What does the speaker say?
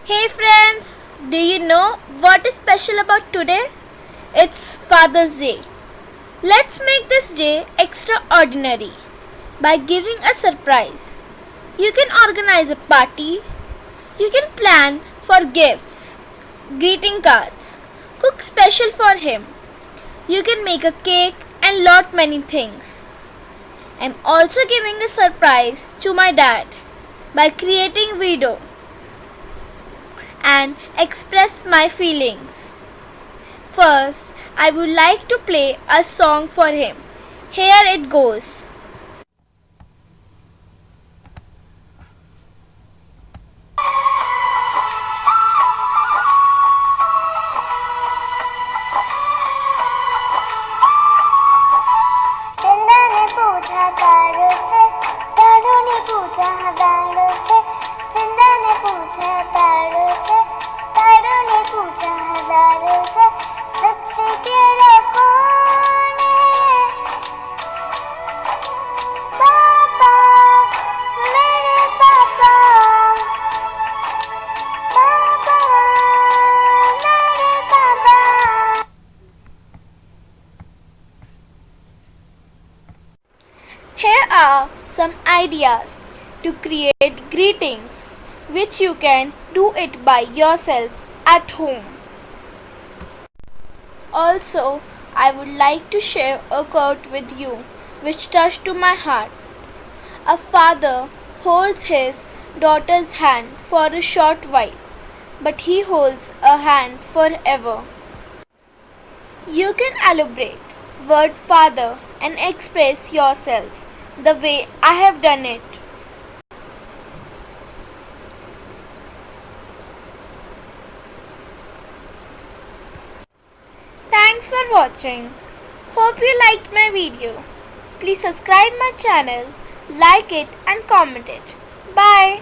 Hey friends, do you know what is special about today? It's Father's Day. Let's make this day extraordinary by giving a surprise. You can organize a party, you can plan for gifts, greeting cards, cook special for him. You can make a cake and lot many things. I'm also giving a surprise to my dad by creating video and express my feelings. First, I would like to play a song for him. Here it goes. चंदा ने पूछा तारों से, तारों ने पूछा हजारों से। चंदा ने पूछा तारों से, तारों ने पूछा हजारों से। सबसे प्यारा कौन है? पापा, मेरे पापा, पापा, मेरे पापा। Here are some ideas to create greetings which you can do it by yourself at home. Also, I would like to share a quote with you which touched to my heart. A father holds his daughter's hand for a short while, but he holds a hand forever. You can elaborate word father and express yourselves the way I have done it. Thanks for watching. Hope you liked my video. Please subscribe my channel, like it and comment it. Bye.